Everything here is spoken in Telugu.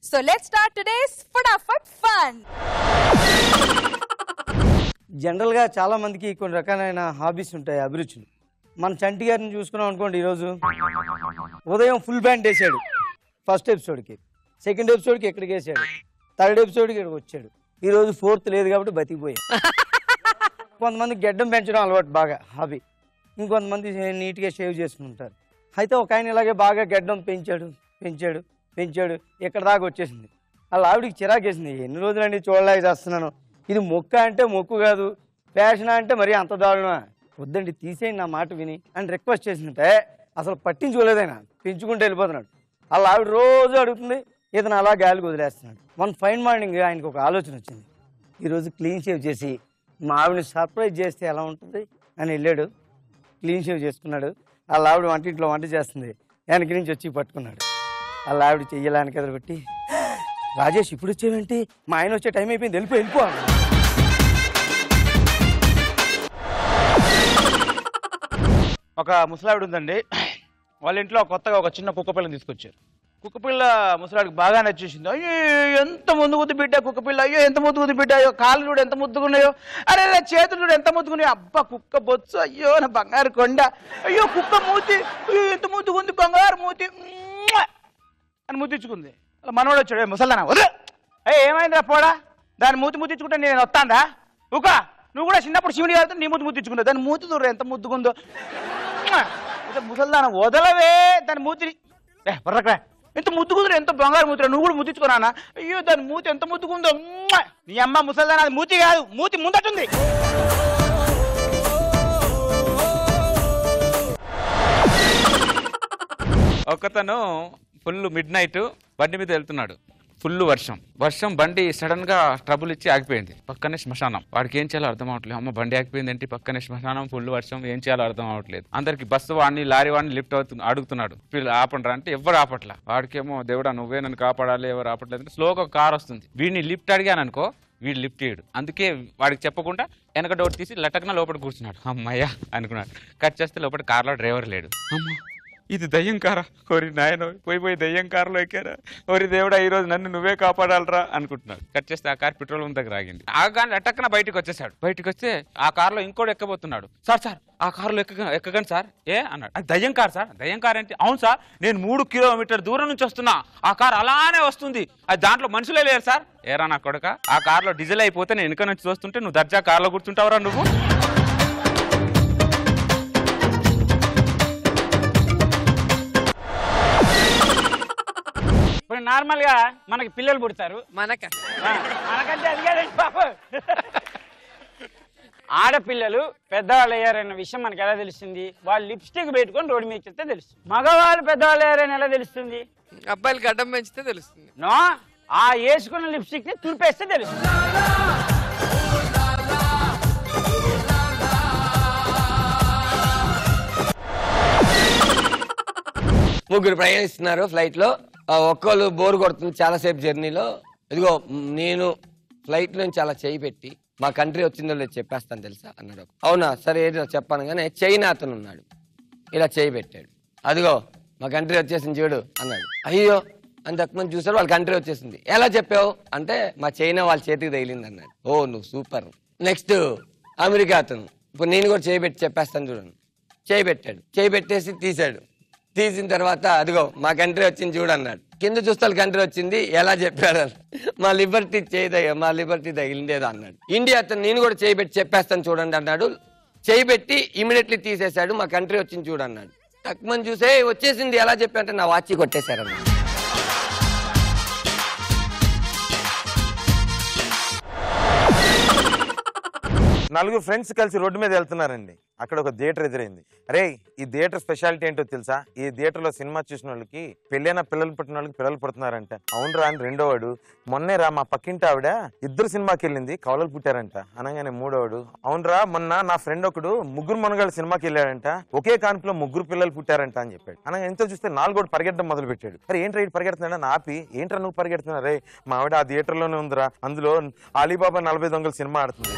So let's start today's Fatafat Fun. General గా చాలా మందికి కొన్ని రకాలైన హాబీస్ ఉంటాయి, అభిరుచులు. మన చంటి గారిని చూసుకున్నాం అనుకోండి, ఈరోజు ఉదయం ఫుల్ బ్యాండ్ వేసాడు ఫస్ట్ ఎపిసోడ్కి, సెకండ్ ఎపిసోడ్కి ఎక్కడికి వేసాడు, థర్డ్ ఎపిసోడ్కి ఇక్కడికి వచ్చాడు. ఈరోజు ఫోర్త్ లేదు కాబట్టి బతికిపోయాడు. కొంతమంది గెడ్డం పెంచడం అలవాటు బాగా హాబీ, ఇంకొంతమంది నీట్గా షేవ్ చేసుకుంటారు. అయితే ఒక ఆయన ఇలాగే బాగా గెడ్డం పెంచాడు పెంచాడు పెంచాడు ఇక్కడ దాకా వచ్చేసింది. అలా ఆవిడికి చిరాకేసింది, ఎన్ని రోజులండి చూడలేక చేస్తున్నాను, ఇది మొక్క అంటే మొక్కు కాదు, ఫ్యాషన్ అంటే మరీ అంత దారుణమా, వద్దండి తీసేయండి నా మాట విని అని రిక్వెస్ట్ చేసిందంటే అసలు పట్టించుకోలేదైనా, పెంచుకుంటూ వెళ్ళిపోతున్నాడు. అలా ఆవిడ రోజు అడుగుతుంది, ఇతను అలా గాలికి వదిలేస్తున్నాడు. వన్ ఫైన్ మార్నింగ్ ఆయనకు ఒక ఆలోచన వచ్చింది, ఈరోజు క్లీన్ షేవ్ చేసి మా ఆవిడని సర్ప్రైజ్ చేస్తే ఎలా ఉంటుంది అని వెళ్ళాడు. క్లీన్ షేవ్ చేసుకున్నాడు. వాళ్ళ ఆవిడ వంటింట్లో వంట చేస్తుంది, వెనక నుంచి వచ్చి పట్టుకున్నాడు. వాళ్ళ ఆవిడ చెయ్యాలని ఎదురుపెట్టి, రాజేష్ ఇప్పుడు వచ్చేవేంటి, మా ఆయన వచ్చే టైం అయిపోయింది, వెళ్ళిపో. ఒక ముసలావిడ ఉందండి, వాళ్ళ ఇంట్లో కొత్తగా ఒక చిన్న కుక్క పిల్లని తీసుకొచ్చారు. కుక్క పిల్ల ముసలాడికి బాగా నచ్చేసింది. అయ్యో ఎంత ముద్దు బిడ్డ కుక్క పిల్ల, అయ్యో ఎంత ముద్దు బిడ్డ, అయ్యో కాళ్ళు చూడు ఎంత ముద్దుకున్నాయో, అరే చేతులు చూడు ఎంత ముద్దుకున్నాయో, అబ్బా కుక్క బొచ్చు, అయ్యో నా బంగారు కొండ, అయ్యో కుక్క మూతి, అయ్యో ఎంత ముద్దుకుంది బంగారు మూతి అని ముద్దించుకుంది. అలా మనోడు వచ్చాడు, ముసల్దానా వద్దు, ఏమైందిరా పోడా, దాన్ని ముద్దించుకుంటే నేను వస్తాందా, ఉక నువ్వు కూడా చిన్నప్పుడు శివుడి గారితో నీ ముద్దించుకున్నావు, దాని మూతి దూరం ఎంత ముద్దుకుందో, ముసల్దాన వదలవే దాని మూతిని, వర్రకరా ఎంత ముద్దుకుందో, ఎంత బంగారు మూతిరా, నువ్వు కూడా ముద్దించుకున్నానా, అయ్యో దాని మూతి ఎంత ముద్దుకుందో, నీ అమ్మ ముసల్దాన అది మూతి కాదు, మూతి ముందటుంది. ఒకతను ఫుల్ మిడ్ నైట్ బండి మీద వెళ్తున్నాడు, ఫుల్ వర్షం, బండి సడన్ గా ట్రబుల్ ఇచ్చి ఆగిపోయింది. పక్కనే శ్మశానం, వాడికి ఏం చేయాలో అర్థం అవట్లేదు. అమ్మ బండి ఆగిపోయింది ఏంటి, పక్కనే శ్మశానం, ఫుల్ వర్షం, ఏం చేయాలో అర్థం అవట్లేదు. అందరికి బస్సు వాడిని లారీ వాడిని లిఫ్ట్ అడుగుతున్నాడు, వీళ్ళు ఆపండ్రా అంటే ఎవరు ఆపట్లా. వాడికేమో దేవుడా నువ్వే నన్ను కాపాడాలి, ఎవరు ఆపట్లేదు అంటే స్లోగా ఒక కార్ వస్తుంది, వీడిని లిఫ్ట్ అడిగాను అనుకో వీడు లిఫ్ట్ చేయడు, అందుకే వాడికి చెప్పకుండా వెనక డోర్ తీసి లటక్న లోపల కూర్చున్నాడు. అమ్మయ్యా అనుకున్నాడు. కట్ చేస్తే లోపల కార్లో డ్రైవర్ లేడు. అమ్మ ఇది దయ్యం కారా, ఓరి నాయన పోయి దయ్యం కారులో ఎక్కారా, ఓరి దేవుడా ఈరోజు నన్ను నువ్వే కాపాడాలరా అనుకుంటున్నాడు. కట్ చేస్తే ఆ కార్ పెట్రోల్ పంప్ దగ్గర ఆగింది. ఆగానే అటక్కన బయటకు వచ్చేసాడు. బయటకు వస్తే ఆ కార్లో ఇంకోటి ఎక్కబోతున్నాడు. సార్ ఆ కార్లో ఎక్కగండి సార్ అన్నాడు. అది దయ్యం కార్ సార్. దయ్యం కార్ ఏంటి? అవును సార్, నేను 3 కిలోమీటర్ దూరం నుంచి వస్తున్నా, ఆ కార్ అలానే వస్తుంది, అది దాంట్లో మనుషులే లేరు సార్. ఏరా నా కొడుక, ఆ కార్లో డీజిల్ అయిపోతే నేను వెనక నుంచి చూస్తుంటే నువ్వు దర్జా కార్లో కూర్చుంటావరా నువ్వు? ఇప్పుడు నార్మల్ గా మనకి పిల్లలు పుడతారు, మనకంటే అది కాదండి పాప, ఆడపిల్లలు పెద్దవాళ్ళు అయ్యారన్న విషయం మనకి ఎలా తెలుస్తుంది? వాళ్ళు లిప్స్టిక్ పెట్టుకొని రోడ్డు మీద చెప్తే తెలుస్తుంది. మగవాళ్ళు పెద్దవాళ్ళు అయ్యారని ఎలా తెలుస్తుంది? అబ్బాయిలు గడ్డం పెంచితే తెలుస్తుంది. నో, ఆ వేసుకున్న లిప్స్టిక్ ని తుడిపేస్తే తెలుస్తుంది. ముగ్గురు ప్రయాణిస్తున్నారు ఫ్లైట్ లో, ఒక్కళ్ళు బోర్ కొడుతుంది చాలాసేపు జర్నీలో. ఇదిగో నేను ఫ్లైట్ నుంచి అలా చేయి పెట్టి మా కంట్రీ వచ్చిందో లేదు చెప్పేస్తాను తెలుసా అన్నాడు. అవునా సరే ఏదో చెప్పాను కానీ చైనా అతను ఉన్నాడు, ఇలా చేయి పెట్టాడు. అదిగో మా కంట్రీ వచ్చేసింది చూడు అన్నాడు. అయ్యో అని తక్కువ చూసారు, వాళ్ళ కంట్రీ వచ్చేసింది. ఎలా చెప్పావు అంటే మా చైనా వాళ్ళ చేతికి తగిలింది అన్నాడు. ఓ నువ్వు సూపర్. నెక్స్ట్ అమెరికా అతను, ఇప్పుడు నేను కూడా చేయి పెట్టి చెప్పేస్తాను చూడండి. చేయి పెట్టాడు, చేయి పెట్టేసి తీశాడు. తీసిన తర్వాత అదిగో మా కంట్రీ వచ్చింది చూడన్నాడు. కింద చూస్తే కంట్రీ వచ్చింది. ఎలా చెప్పాడు? మా లిబర్టీ తగిలిందేదో అన్నాడు. ఇండియా అతను నేను కూడా చేయి పెట్టి చెప్పేస్తాను చూడండి అన్నాడు. చేయి పెట్టి ఇమీడియట్లీ తీసేశాడు. మా కంట్రీ వచ్చింది చూడన్నాడు. తక్కువ చూసే వచ్చేసింది ఎలా చెప్పారంటే నా వాచి కొట్టేశారన్నాడు. నలుగురు ఫ్రెండ్స్ కలిసి రోడ్డు మీద వెళ్తున్నారండి. అక్కడ ఒక థియేటర్ ఎదురైంది. అరే ఈ థియేటర్ స్పెషాలిటీ ఏంటో తెలుసా? ఈ థియేటర్ లో సినిమా చూసిన వాళ్ళకి పెళ్ళైన పిల్లలు పుట్టిన వాళ్ళకి పిల్లలు పుడుతున్నారంట. అవునరా అని రెండోవాడు, మొన్నేరా మా పక్కింటి ఆవిడ ఇద్దరు సినిమాకి వెళ్ళింది, కవలలు పుట్టారంట అనగానే మూడోవాడు, అవునరా మొన్న నా ఫ్రెండ్ ఒకడు ముగ్గురు మనగాళ్ళ సినిమాకి వెళ్ళాడంట, ఒకే కాన్పులో ముగ్గురు పిల్లలు పుట్టారంట అని చెప్పాడు. అనగా ఎంతో చూస్తే నాలుగోడు పరిగెట్టడం మొదలు పెట్టాడు. అరే ఏంట్రా ఇటు పరిగెడుతున్నాడు ఆపి, ఏంట్రా నువ్వు పరిగెడుతున్నా? రే మా ఆవిడ ఆ థియేటర్ లోనే ఉందిరా, అందులో అలీబాబా 40 దొంగల సినిమా ఆడుతుంది.